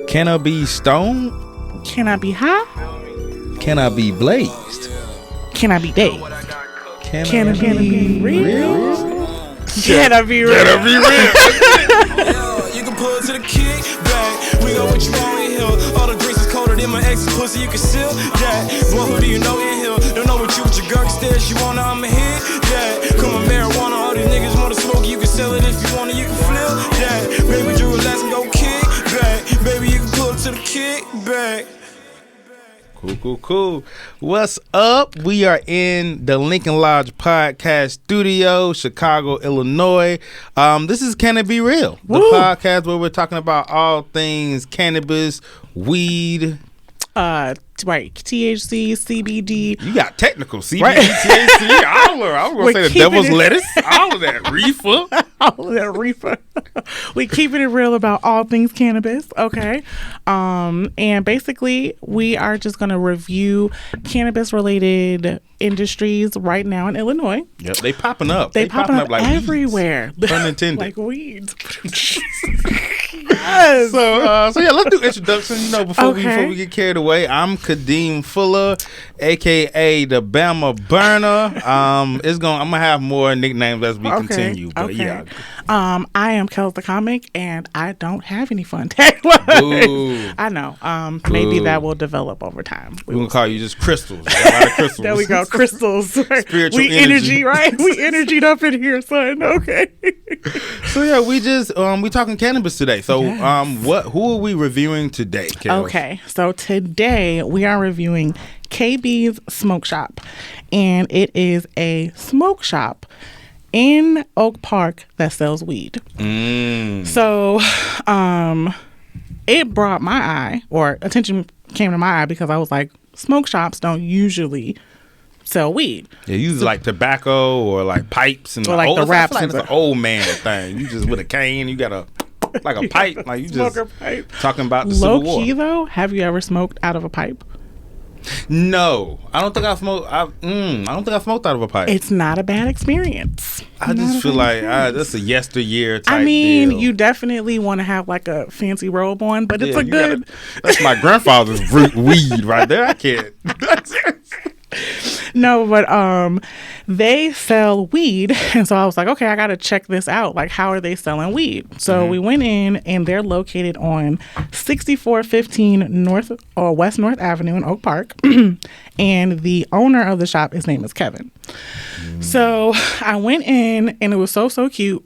Can I be stoned? Can I be high? Can I be blazed? Can I be dazed? Can I be real? Can I be real? You can pull it to the kick back. We got what you want in here. All the drinks is colder than my ex's pussy. You can seal that. Boy, who do you know in here? Don't know what you with your girl instead. She wanna, I'ma hit that. Come on, marijuana. All these niggas wanna smoke. You can sell it if you wanna. You can flip that. Baby, you relax and go kick back. Baby, you can pull it to the kick back. Cool. What's up? We are in the Lincoln Lodge Podcast Studio, Chicago, Illinois. This is Canna Be Real, the podcast where we're talking about all things cannabis, weed. Right, THC, CBD. You got technical CBD, right. THC, all of it. I was going to say the devil's lettuce, all of that reefer. All of that reefer. We keeping it real about all things cannabis, okay? And basically, we are just going to review cannabis-related industries right now in Illinois. Yep, they popping up. They popping up like everywhere. Pun intended. Like weeds. Yes. So yeah, let's do introductions. Before we get carried away, I'm Kadeem Fuller, aka the Bama Burner. I'm gonna have more nicknames as we continue. But yeah. I am Kells the Comic, and I don't have any fun taglines. I know. Maybe that will develop over time. We're gonna call you just Crystals. A lot of crystals. There we go, crystals. Spiritual we energy, right? We energied up in here, son. Okay. So yeah, we talking cannabis today. So who are we reviewing today, Kells? Okay, so today we are reviewing KB's Smoke Shop, and it is a smoke shop in Oak Park that sells weed. So it brought my eye, or attention came to my eye, because I was like, smoke shops don't usually sell weed. Yeah, use like tobacco or like pipes and or like the wraps. I feel like it's an old man thing. You just with a cane, you got a pipe, like you just pipe. Talking about the Civil War. Low key though, have you ever smoked out of a pipe? No, I don't think I smoked. I don't think I smoked out of a pipe. It's not a bad experience. I just feel like that's a yesteryear type deal. You definitely want to have like a fancy robe on, but it's that's my grandfather's weed right there. I can't. No, but they sell weed, and so I was like, okay, I gotta check this out. Like, how are they selling weed? So we went in, and they're located on 6415 West North Avenue in Oak Park, and the owner of the shop, his name is Kevin. So I went in, and it was so cute.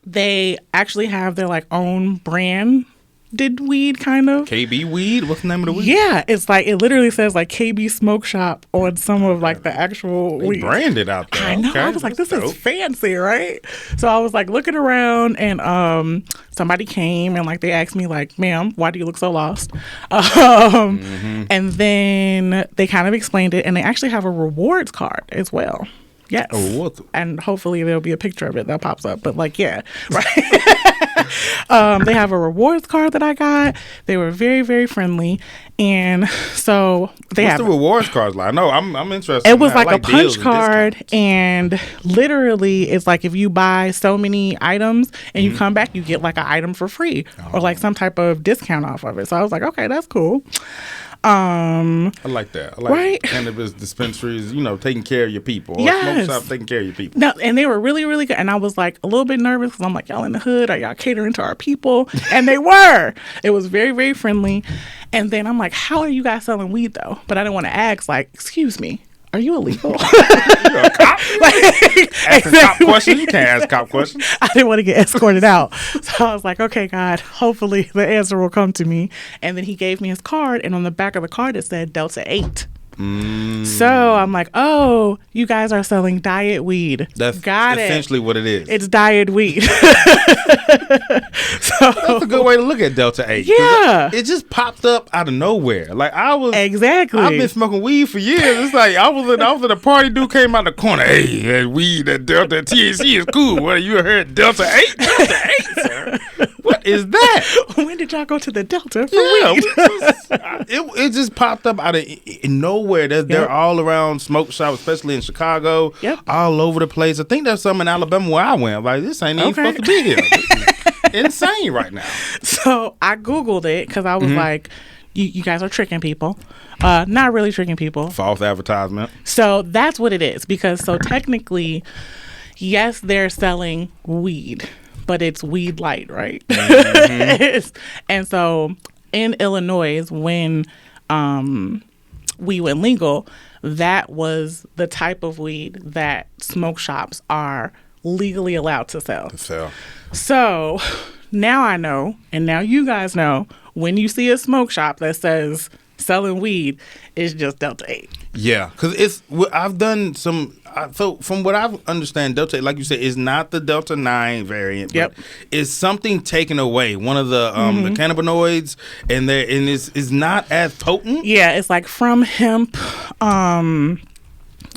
They actually have their like own brand. Did weed kind of KB weed? What's the name of the weed? Yeah, it's like it literally says like KB Smoke Shop on some of like the actual weed. Branded out there. I know. Okay. I was like, this is fancy, right? So I was like looking around, and somebody came and like they asked me like, "Ma'am, why do you look so lost?" And then they kind of explained it, and they actually have a rewards card as well. Yes. And hopefully there'll be a picture of it that pops up. But like, yeah, right. They have a rewards card that I got. They were very, very friendly. And so What's the rewards cards like? No, I'm interested. It was like a punch card, and literally it's like if you buy so many items and you come back, you get like an item for free or like some type of discount off of it. So I was like, okay, that's cool. I like that. I like cannabis dispensaries, taking care of your people. Or smoke shop taking care of your people. No, and they were really, really good. And I was like a little bit nervous because I'm like, y'all in the hood, are y'all catering to our people? And they were. It was very, very friendly. And then I'm like, how are you guys selling weed though? But I didn't want to ask, like, excuse me, are you illegal? You're a cop? Asking cop questions? You can't ask cop questions. I didn't want to get escorted out. So I was like, okay, God, hopefully the answer will come to me. And then he gave me his card, and on the back of the card it said Delta 8. So I'm like, oh, you guys are selling diet weed. That's essentially what it is. It's diet weed. So that's a good way to look at Delta 8. Yeah. It just popped up out of nowhere. Like I've been smoking weed for years. It's like I was at a party, dude came out the corner. Hey, that weed, that Delta THC is cool. What, you heard Delta 8? Delta 8, sir. What is that? When did y'all go to the Delta for weed? It just popped up out of nowhere. They're all around smoke shops, especially in Chicago. All over the place. I think there's some in Alabama where I went. Like, this ain't even supposed to be here. insane right now. So I Googled it because I was like, you guys are tricking people. Not really tricking people. False advertisement. So that's what it is. Because so technically, yes, they're selling weed, but it's weed light, right? And so in Illinois, when we went legal, that was the type of weed that smoke shops are legally allowed to sell. So now I know, and now you guys know, when you see a smoke shop that says selling weed, it's just Delta 8. Yeah, because I've done some. So from what I understand, Delta 8, like you said, is not the Delta 9 variant. Yep, it's something taken away. One of the cannabinoids, and it's not as potent. Yeah, it's like from hemp.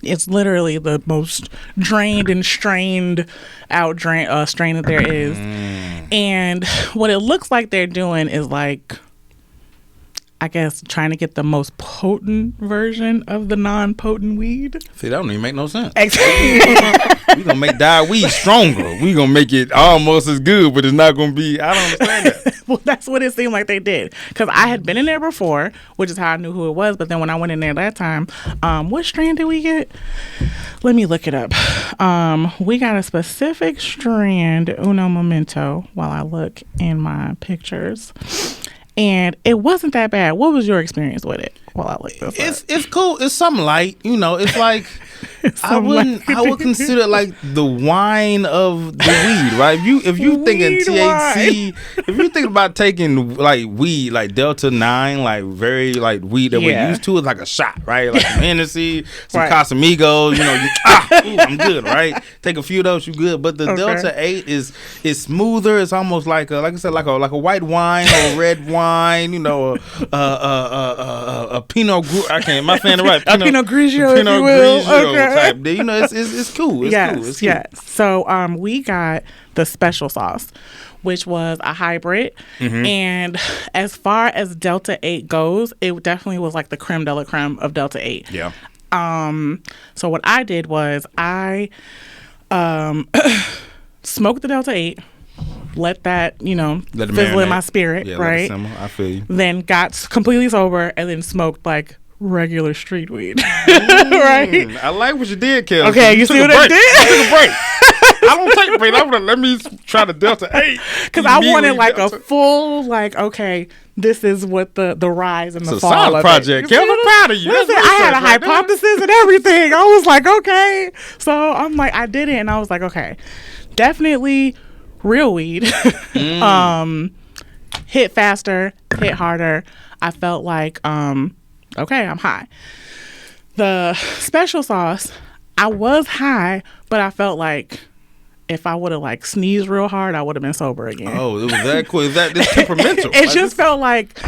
It's literally the most drained and strained out strain that there is. And what it looks like they're doing is like, I guess, trying to get the most potent version of the non-potent weed. See, that don't even make no sense. Exactly. We're going to make dye weed stronger. We're going to make it almost as good, but it's not going to be, I don't understand that. Well, that's what it seemed like they did. Because I had been in there before, which is how I knew who it was. But then when I went in there that time, what strain did we get? Let me look it up. We got a specific strand, Uno Momento, while I look in my pictures. And it wasn't that bad. What was your experience with it? While I look this up? It's cool. It's something light. It's like I would consider it like the wine of the weed, right? If you thinking THC, if you think about taking like weed, like Delta 9, like very like weed that we're used to, it's like a shot, right? Like some Hennessy, some Casamigos, I'm good, right? Take a few of those, you good. But the Delta 8 is smoother. It's almost like I said, like a white wine or a red wine, a Pinot Grigio. I can't. Am I saying it right? Pinot Grigio, if you will. Type. It's cool. It's cool. It's yes. So we got the special sauce, which was a hybrid. And as far as Delta 8 goes, it definitely was like the creme de la creme of Delta 8. Yeah. So what I did was I smoked the Delta 8, let that, fizzle in my spirit, right? I feel you. Then got completely sober and then smoked like regular street weed. Right? I like what you did, Kells. Okay, you see what I did? I took a break. I don't take a break. I'm gonna let me try the Delta 8 because I wanted like a full this is what the rise and the fall of project. Kells, I'm proud of you. Listen, I had a hypothesis and everything. I was like, okay. So I'm like, I did it, and I was like, okay, definitely real weed. Hit faster, hit harder. I felt like okay, I'm high. The special sauce, I was high, but I felt like if I would have sneezed real hard, I would have been sober again. Oh, it was that quick. Is that this temperamental? It just felt like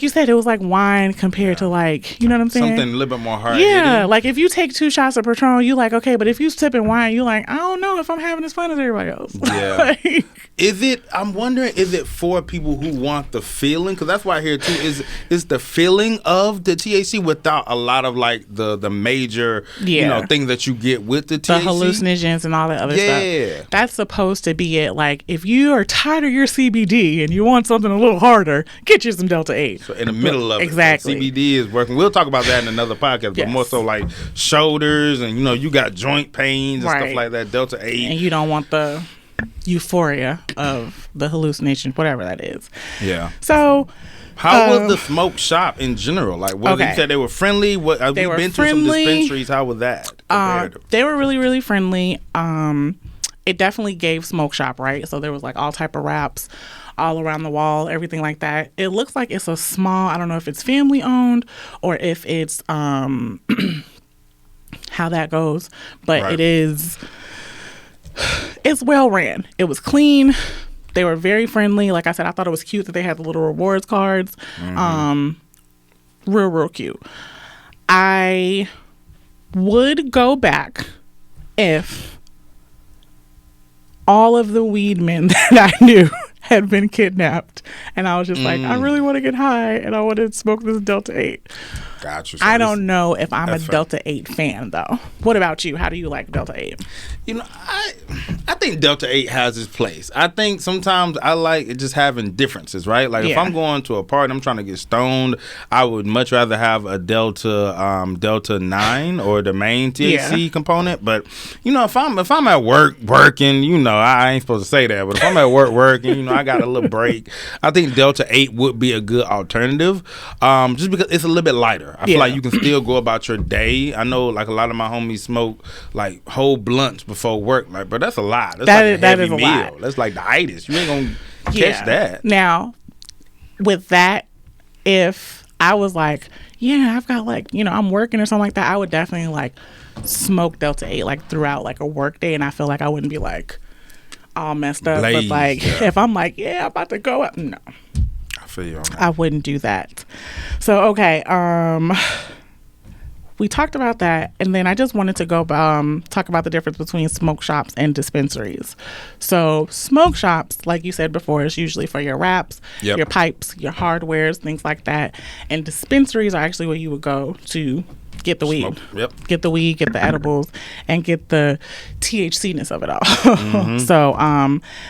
you said, it was like wine compared to you know what I'm saying? Something a little bit more hard. Yeah, like if you take 2 shots of Patron, you like, okay, but if you sipping wine, you like, I don't know if I'm having as fun as everybody else. Yeah. I'm wondering, is it for people who want the feeling? Because that's why I hear too, is the feeling of the THC without a lot of the major, things that you get with the THC? The hallucinogens and all that other stuff. That's supposed to be it. Like if you are tired of your CBD and you want something a little harder, get you some Delta 8. So in the middle of exactly. it, CBD is working. We'll talk about that in another podcast, but more so like shoulders and you got joint pains and stuff like that. Delta 8, and you don't want the euphoria of the hallucination, whatever that is. Yeah. So how was the smoke shop in general? Like, you said they were friendly. What we've been to some dispensaries. How was that? They were really, really friendly. It definitely gave smoke shop, right? So there was all type of wraps all around the wall, everything like that. It looks like it's a small, I don't know if it's family owned or if it's how that goes, but it's well ran. It was clean. They were very friendly. Like I said, I thought it was cute that they had the little rewards cards. Real cute. I would go back if all of the weed men that I knew had been kidnapped and I was just like, I really want to get high and I want to smoke this Delta 8. Gotcha. So I don't know if I'm a Delta 8 fan, though. What about you? How do you like Delta 8? You know, I think Delta 8 has its place. I think sometimes I like it just having differences, right? Like if I'm going to a party, I'm trying to get stoned, I would much rather have a Delta 9 or the main THC component. But you know, if I'm at work working, you know, I ain't supposed to say that, but if I'm at work working, you know, I got a little break, I think Delta 8 would be a good alternative, just because it's a little bit lighter. I feel like you can still go about your day. I know, like, a lot of my homies smoke like whole blunts before work. Like, but that's a lot. That's like a heavy meal. Lot. That's like the itis. You ain't gonna catch that. Now, with that, if I was like, I've got like, you know, I'm working or something like that, I would definitely like smoke Delta 8 like throughout like a work day, and I feel like I wouldn't be like all messed up. But like if I'm like, I'm about to go up, no. On that. I wouldn't do that. So okay, we talked about that, and then I just wanted to go talk about the difference between smoke shops and dispensaries. So smoke shops, like you said before, is usually for your wraps, your pipes, your hardwares, things like that. And dispensaries are actually where you would go to get the weed. Get the weed, get the edibles, and get the THC-ness of it all. So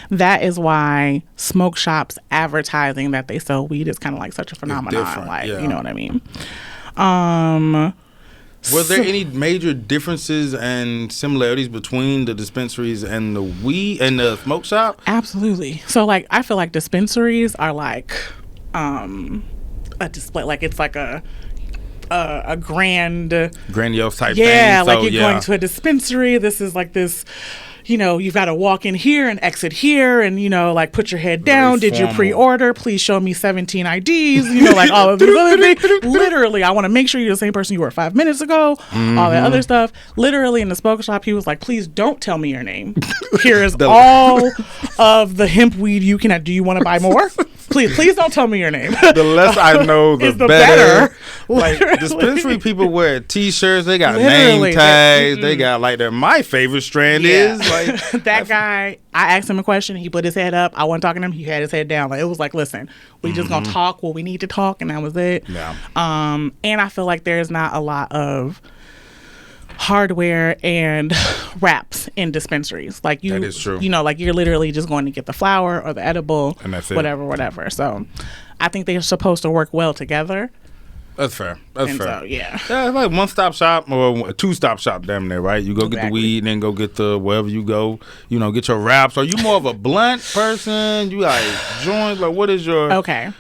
that is why smoke shops advertising that they sell weed is kind of like such a phenomenon. Like, you know what I mean? Were there any major differences and similarities between the dispensaries and the weed and the smoke shop? Absolutely. So like I feel like dispensaries are like a display, like it's like a grandiose type thing. Yeah, like you're going to a dispensary. This is like this, you know, you've got to walk in here and exit here and, you know, like put your head down. Did you pre-order? Please show me 17 IDs, you know, like all of these other things. Literally, I want to make sure you're the same person you were 5 minutes ago, all that other stuff. Literally in the smoke shop, he was like, please don't tell me your name. Here is all of the hemp weed you can have. Do you want to buy more? Please don't tell me your name. The less I know, the better. Like dispensary people wear T-shirts. They got name tags. They got like my favorite strand is like that guy. I asked him a question. He put his head up. I wasn't talking to him. He had his head down. Like it was like, listen, we just gonna talk what we need to talk, and that was it. Yeah. And I feel like there's not a lot of hardware and wraps in dispensaries. Like that is true. You know, like you're literally just going to get the flower or the edible, and that's it. Whatever. So I think they're supposed to work well together. That's fair. That's fair. So, yeah, it's like one-stop shop or a two-stop shop, damn near, right? You go get the weed, and then go get the wherever you go. You know, get your wraps. Are you more of a blunt person? You like joints? Like, what is your? Okay.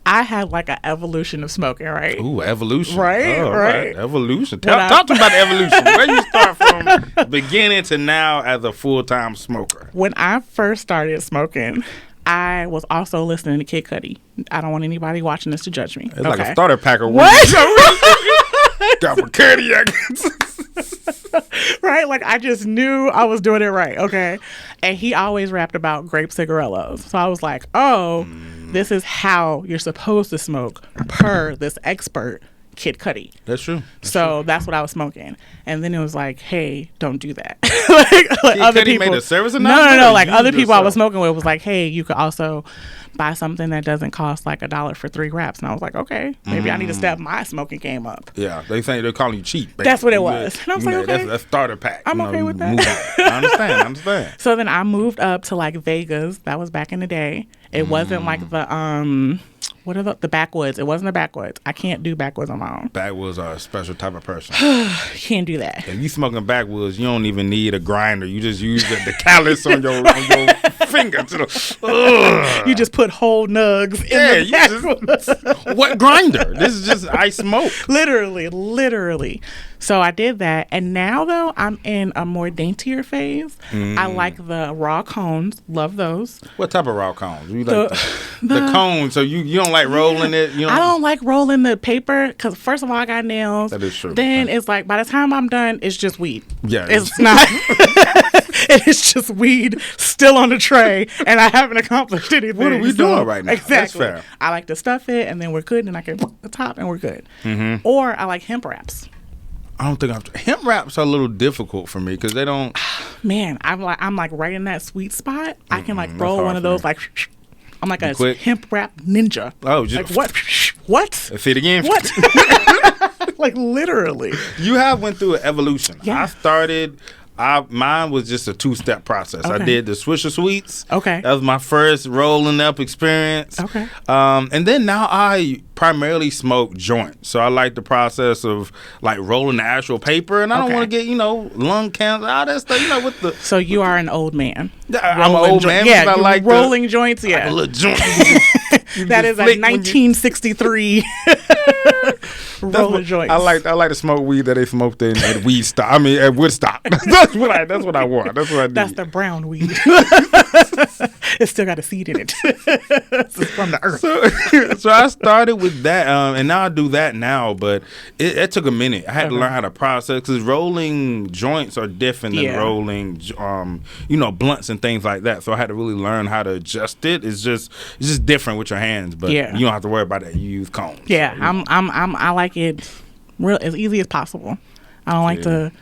I had like an evolution of smoking, right? Ooh, evolution. Right. Evolution. Talk to me about the evolution. Where you start from beginning to now as a full-time smoker? When I first started smoking, I was also listening to Kid Cudi. I don't want anybody watching this to judge me. It's like a starter pack of weed. What? Got my cardiac. Right? Like I just knew I was doing it right. Okay. And he always rapped about grape cigarillos. So I was like, oh, this is how you're supposed to smoke per this expert, Kid Cudi. That's true. That's what I was smoking. And then it was like, hey, don't do that. like other people made a service announcement? No. Like other people I was smoking with was like, hey, you could also buy something that doesn't cost like $1 for 3 wraps. And I was like, okay, maybe I need to step my smoking game up. Yeah, they're calling you cheap. Basically. That's what it was. And I was like, okay. That's a starter pack. I'm okay with that. I understand. So then I moved up to like Vegas. That was back in the day. It wasn't like the what are the backwoods? It wasn't the backwoods. I can't do backwoods on my own. Backwoods are a special type of person. Can't do that. If you smoking backwoods, you don't even need a grinder. You just use the callus on your finger. You just put whole nugs in the what grinder? This is just I smoke. Literally. So I did that, and now though I'm in a more daintier phase. I like the raw cones. Love those. What type of raw cones? You like the cones? So you don't like rolling it? I don't like rolling the paper because first of all I got nails. That is true. Then it's like by the time I'm done, it's just weed. Yeah, it's not. It's just weed still on the tray, and I haven't accomplished anything. What are we doing right now? Exactly. That's fair. I like to stuff it, and then we're good, and I can put the top, and we're good. Or I like hemp wraps. I don't think hemp wraps are a little difficult for me because they don't. Man, I'm like right in that sweet spot. I can like roll one of those like. I'm like a hemp wrap ninja. Oh, just like what? Say it again. What? Like literally. You have went through an evolution. Yeah. Mine was just a 2-step process. Okay. I did the Swisher Sweets. Okay. That was my first rolling up experience. Okay. And then now I primarily smoke joints. So I like the process of like rolling the actual paper, and I don't want to get, lung cancer, all that stuff, with the. So you are an old man. I'm an old man. Yeah, I like rolling joints. Yeah. like a little joint. That is a 1963 rolling joints. I like to smoke weed that they smoked at weed stock. I mean at Woodstock. That's what I want. That's what I need. That's the brown weed. It's still got a seed in it. It's from the earth. So I started with that, and now I do that now. But it took a minute. I had to learn how to process because rolling joints are different than rolling, blunts and things like that. So I had to really learn how to adjust it. It's just different with your hands, but you don't have to worry about that. You use cones. Yeah, so, I like it real as easy as possible. I don't like to.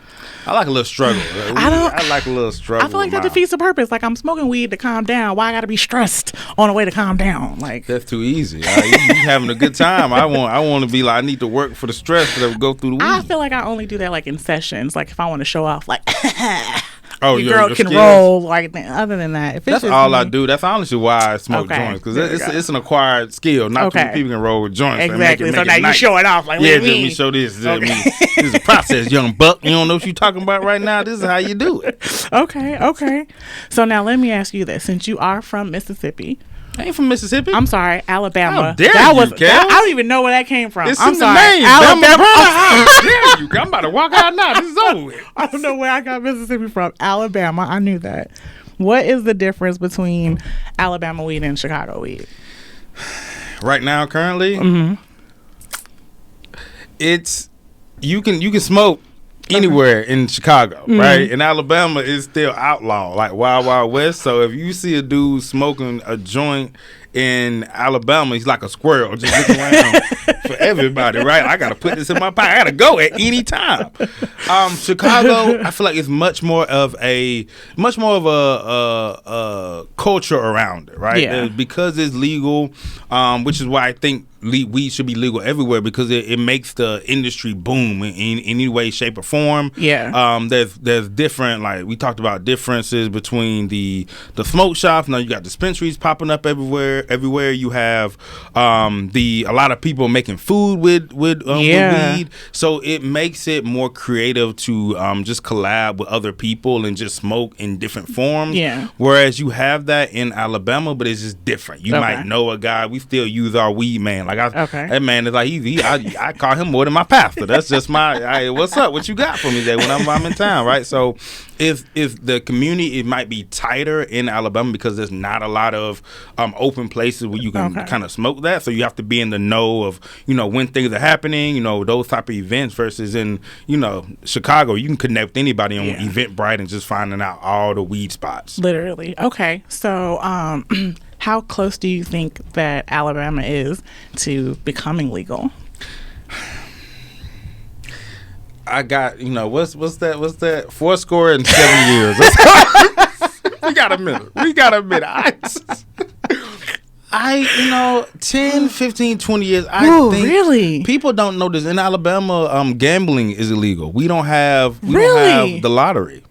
I like a little struggle. I like a little struggle. I feel like that defeats the purpose. Like I'm smoking weed to calm down. Why I gotta be stressed on the way to calm down? Like that's too easy. You having a good time. I want to be like I need to work for the stress that go through the weed. I feel like I only do that like in sessions. Like if I want to show off, like. Your girl can skills. Roll like other than that. If that's all I do. That's honestly why I smoke joints because it's an acquired skill. Not too many people can roll with joints. Exactly. So now you show it off like let me show this. This is a process, young buck. You don't know what you're talking about right now. This is how you do it. Okay. So now let me ask you this: since you are from Mississippi. I ain't from Mississippi. I'm sorry, Alabama. How dare I don't even know where that came from. It's I'm in sorry, the name. Alabama. How dare you? I'm about to walk out now. This is over with. I don't know where I got Mississippi from. Alabama. I knew that. What is the difference between Alabama weed and Chicago weed? Right now, currently, it's you can smoke anywhere in Chicago, right? In Alabama, it's still outlawed, like Wild Wild West. So if you see a dude smoking a joint in Alabama, he's like a squirrel, just looking around for everybody, right? I gotta put this in my pocket. I gotta go at any time. Chicago, I feel like it's much more of a culture around it, right? Yeah. Because it's legal, which is why I think weed should be legal everywhere because it makes the industry boom in any way, shape, or form. Yeah. There's different, like we talked about differences between the smoke shops. Now you got dispensaries popping up everywhere. You have a lot of people making food with weed. So it makes it more creative to just collab with other people and just smoke in different forms. Yeah. Whereas you have that in Alabama, but it's just different. You might know a guy. We still use our weed man. Like that man is like I call him more than my pastor. That's just my what's up? What you got for me today when I'm in town, right? So if the community, it might be tighter in Alabama because there's not a lot of open places where you can kind of smoke that. So you have to be in the know of when things are happening, those type of events versus in Chicago, you can connect with anybody on Eventbrite and just finding out all the weed spots. Literally. Okay. So how close do you think that Alabama is to becoming legal? I got, what's that? 4.7 years. We got a minute. I 10, 15, 20 years. I think really? People don't know this. In Alabama, gambling is illegal. We don't have the lottery.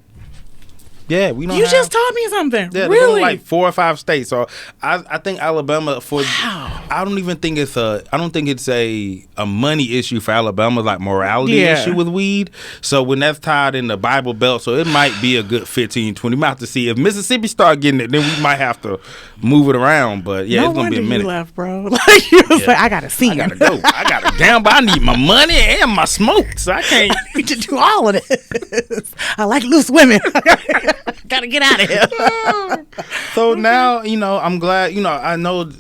Yeah, we don't. You just taught me something. Yeah, really? Like 4 or 5 states. So I think Alabama I don't think it's a money issue for Alabama, like morality issue with weed. So when that's tied in the Bible Belt, so it might be a good 15, 20. We might have to see if Mississippi start getting it, then we might have to move it around. But yeah, it's gonna be a minute. You left, bro. Like you was like, I gotta see. I gotta go. I gotta down, but I need my money and my smokes. I can't to do all of this. I like loose women. Gotta get out of here. So now, I'm glad, I know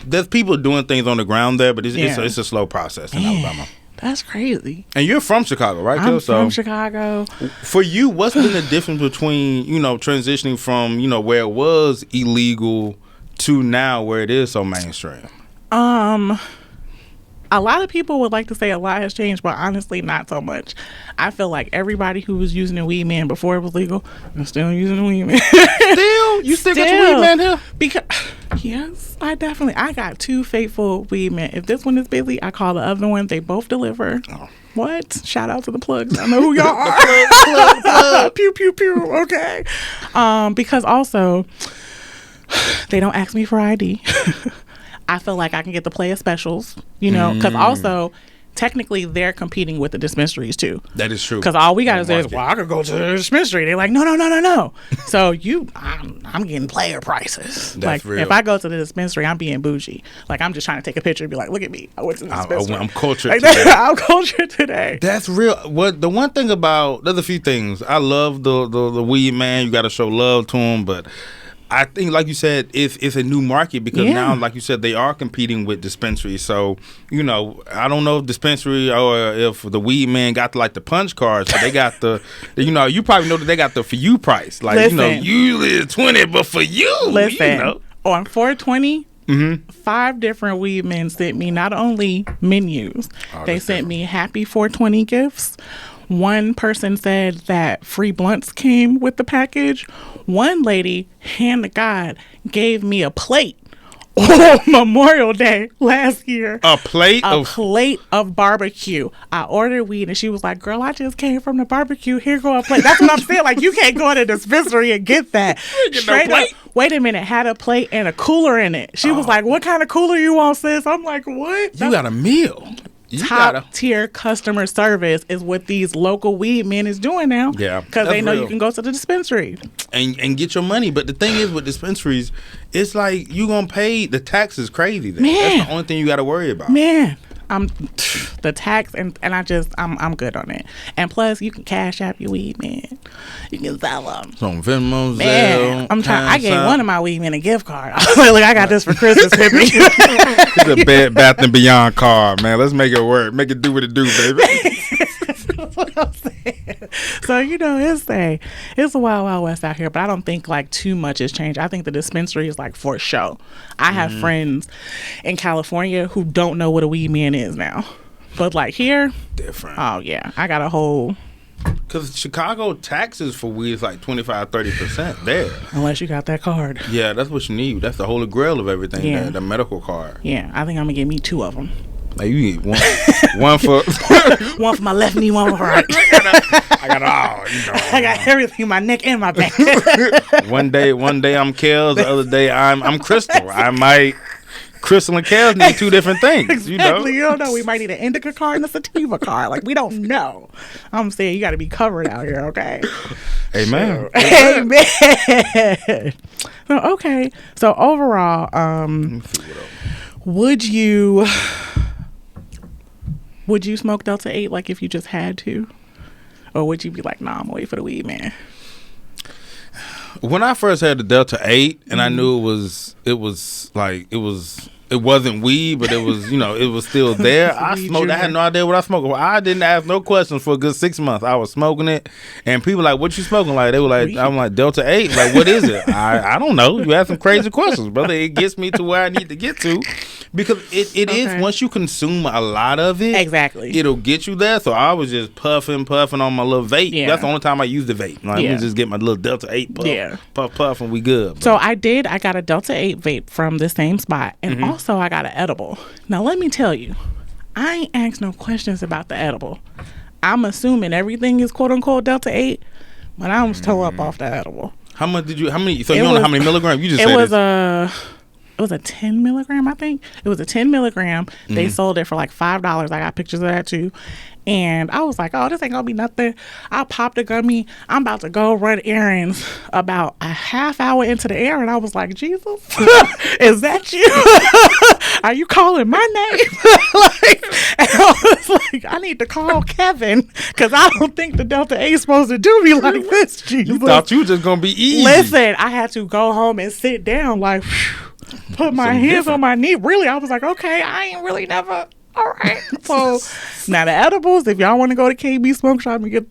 there's people doing things on the ground there, but it's a slow process in Alabama. That's crazy. And you're from Chicago, right? I'm from Chicago. For you, what's been the difference between, transitioning from, where it was illegal to now where it is so mainstream? A lot of people would like to say a lot has changed, but honestly, not so much. I feel like everybody who was using the weed man before it was legal is still using the weed man. You still got your weed man here? Because Yes, I got 2 faithful weed men. If this one is busy, I call the other one. They both deliver. Oh. What? Shout out to the plugs. I know who y'all are. Plug. Pew, pew, pew. Okay. Because also, they don't ask me for ID. I feel like I can get the player specials, because also, technically, they're competing with the dispensaries too. That is true. Because all we got to say is, well, I could go to the dispensary. They're like, no. So I'm getting player prices. That's real. If I go to the dispensary, I'm being bougie. Like, I'm just trying to take a picture and be like, look at me. I went to the dispensary. I'm cultured today. I'm cultured today. That's real. The one thing about, there's a few things. I love the weed man. You got to show love to him, but I think, like you said, it's a new market because now, like you said, they are competing with dispensaries. So, I don't know if dispensary or if the weed man got the punch cards, but they got you probably know that they got the for you price. Like, listen, usually it's 20, but for you, listen, on 420, 5 different weed men sent me not only menus, they sent me happy 420 gifts. One person said that free blunts came with the package. One lady, hand to God, gave me a plate on Memorial Day last year. A plate of barbecue. I ordered weed and she was like, girl, I just came from the barbecue. Here go a plate. That's what I'm saying. Like, you can't go to the dispensary and get that. Straight up. Wait a minute. Had a plate and a cooler in it. She was like, what kind of cooler you want, sis? I'm like, what? You got a meal. Top tier customer service is what these local weed men is doing now. Yeah, because they know you can go to the dispensary and get your money. But the thing is with dispensaries, it's like you gonna pay the tax is crazy. Then. That's the only thing you got to worry about. Man, I'm the tax and I'm good on it. And plus, you can cash out your weed man. You can sell them. Some Venmo, man, I'm trying. I gave one of my weed men a gift card. I was like, look, I got this for Christmas, Pippi. It's a Bed Bath and Beyond card, man. Let's make it work. Make it do what it do, baby. That's what I'm saying. So it's a wild west out here, but I don't think too much has changed. I think the dispensary is for show. I have friends in California who don't know what a weed man is now, but here, different. Oh yeah, I got a whole. Because Chicago taxes for weed is 25-30% there. Unless you got that card. Yeah, that's what you need. That's the holy grail of everything. Yeah. The medical card. Yeah, I think I'm gonna get me 2 of them. Like you need one for one for my left knee, one for right. I got all. I got everything, my neck and my back. one day I'm Kells, the other day I'm Crystal. I might. Crystal and Kells need 2 different things. Exactly. You don't know. We might need an indica card and a sativa card. We don't know. I'm saying you got to be covered out here, okay? Amen. Amen. Okay. So overall, would you smoke Delta 8 if you just had to? Or would you be like, nah, I'm gonna wait for the weed man? When I first had the Delta 8 and I knew it wasn't weed, but it was, it was still there. I smoked. I had no idea what I smoked. I didn't ask no questions for a good 6 months. I was smoking it, and people like, "What you smoking?" They were like, "I'm like Delta 8." Like, what is it? I don't know. You ask some crazy questions, brother. It gets me to where I need to get to, because it is once you consume a lot of it, exactly, it'll get you there. So I was just puffing on my little vape. Yeah. That's the only time I use the vape. Let me just get my little Delta 8 puff, and we good. Bro. So I got a Delta 8 vape from the same spot, and also I got an edible. Now let me tell you, I ain't asked no questions about the edible. I'm assuming everything is quote unquote Delta 8, but I was toe up off the edible. How much did you? How many? So you don't know how many milligrams? You just said it was a 10 milligram, I think. It was a 10 milligram. They sold it for $5. I got pictures of that too. And I was like, oh, this ain't gonna be nothing. I popped a gummy. I'm about to go run errands. About a half hour into the errand, I was like, Jesus, is that you? Are you calling my name? And I was like, I need to call Kevin, because I don't think the Delta 8 is supposed to do me like this, Jesus. You thought you were just gonna be easy. Listen, I had to go home and sit down, put my hands on my knee. Really, I was like, okay, I ain't really never. All right. So now the edibles, if y'all want to go to KB Smoke Shop and get,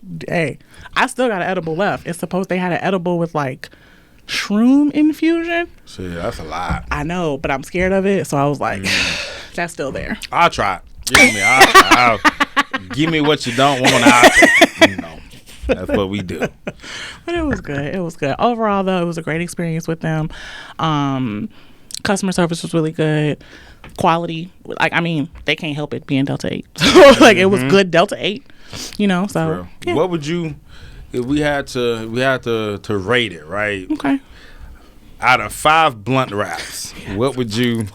I still got an edible left. It's supposed they had an edible with shroom infusion. Shit, that's a lot. I know, but I'm scared of it. So I was like, that's still there. I'll try it. Give me what you don't want. I'll take it. That's what we do. But it was good. Overall, though, it was a great experience with them. Customer service was really good. Quality, like, I mean, they can't help it being Delta 8. So, like, it was good Delta 8, you know, so. Yeah. What would you, if we had to rate it, right? Okay. Out of 5 blunt wraps, what would you,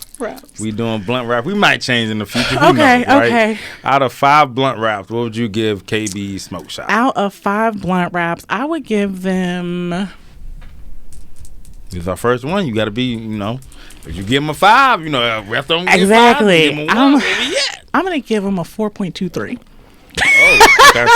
we doing blunt wrap? We might change in the future. Who knows, right? Okay. Out of 5 blunt wraps, what would you give KB Smoke Shop? Out of 5 blunt wraps, I would give them. This is our first one. You got to be, you know, if you give them a 5, you know, after them exactly. Give them a 1, I'm going to give them a 4.23. Oh, okay.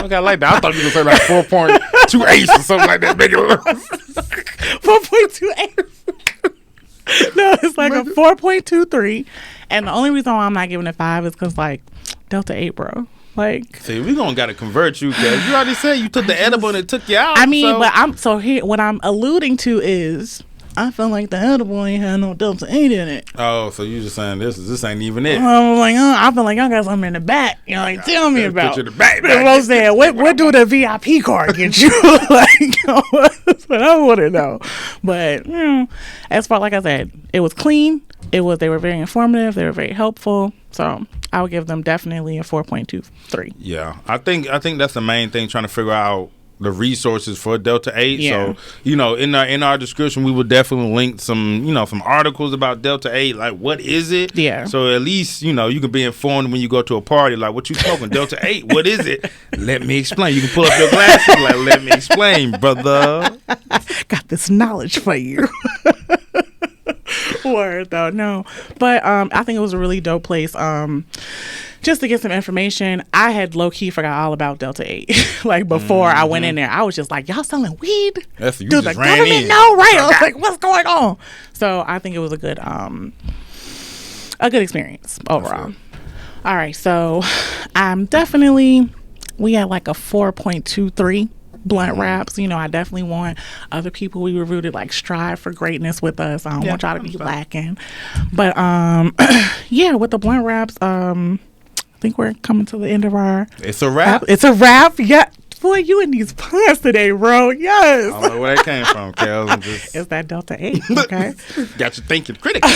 Okay, I like that. I thought you were going to say like 4.28 or something like that. Make it 4.28. No, it's like a 4.23. And the only reason why I'm not giving it 5 is because, like, Delta 8, bro. Like, see, we gonna gotta convert you because you already said you took the edible and it took you out. I mean, so here, what I'm alluding to is, I feel like the edible ain't had no Delta 8 in it. Oh, so you just saying this ain't even it. I'm like, I feel like y'all got something in the back. You know, like, tell me about. Put you in the back. You know what I'm saying? What do the VIP card get you? Like, you know, that's what I want to know. But, you know, as far, like I said, it was clean. They were very informative. They were very helpful. So I would give them definitely a 4.23. Yeah, I think that's the main thing, trying to figure out the resources for Delta 8. Yeah. So, you know, in our description, we will definitely link some articles about Delta 8, like what is it? Yeah. So at least, you know, you can be informed when you go to a party, like, what you smoking? Delta 8, what is it? Let me explain. You can pull up your glasses, like, let me explain, brother. Got this knowledge for you. Word though, no. But I think it was a really dope place. Just to get some information, I had low-key forgot all about Delta 8. Like, before I went in there, I was just like, y'all selling weed? That's you. Do the government know, right? I was like, what's going on? So I think it was a good experience overall. All right, so we had like a 4.23 blunt wraps. You know, I definitely want other people we recruited, like, strive for greatness with us. I don't want y'all to be lacking. But yeah, with the blunt wraps, I think we're coming to the end of our. It's a wrap. It's a wrap. Yeah. Boy, you in these puns today, bro. Yes. I don't know where that came from, Kells. It's that Delta 8, okay? Got you thinking critically.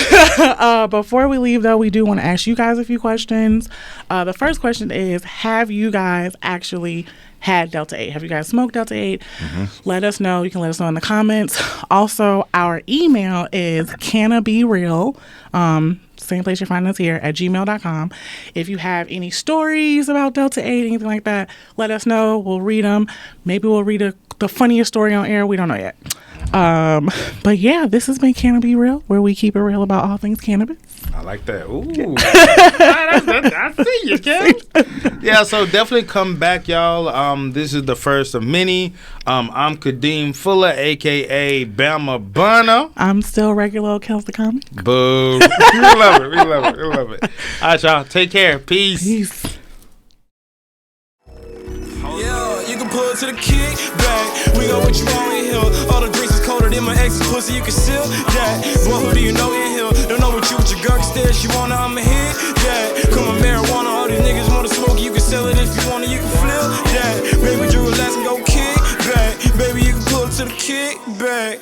Before we leave, though, we do want to ask you guys a few questions. The first question is, have you guys actually had Delta 8? Have you guys smoked Delta 8? Let us know. You can let us know in the comments. Also, our email is cannabereal, same place you find us here, at gmail.com. If you have any stories about Delta 8, anything like that, let us know. We'll read them. Maybe we'll read the funniest story on air. We don't know yet. But yeah, this has been Canna Be Real, where we keep it real about all things cannabis. I like that. Ooh. I see you, Ken. Yeah, so definitely come back, y'all. This is the first of many. I'm Kadeem Fuller, a.k.a. Bama Burner. I'm still regular old Kells the Comic. Boo. We love it. We love it. We love it. All right, y'all. Take care. Peace. Peace. Yeah, you can pull to the kick back. We got what you want in here. All the drinks is colder than my ex's pussy. You can seal that. Boy, who do you know in here? Don't know what you with your girl stash. You wanna, I'm a hit. Yeah, come on, marijuana. All these niggas wanna smoke. You can sell it if you wanna. You can flip. Yeah, baby, you relax and go kick back. Baby, you can pull to the kick back.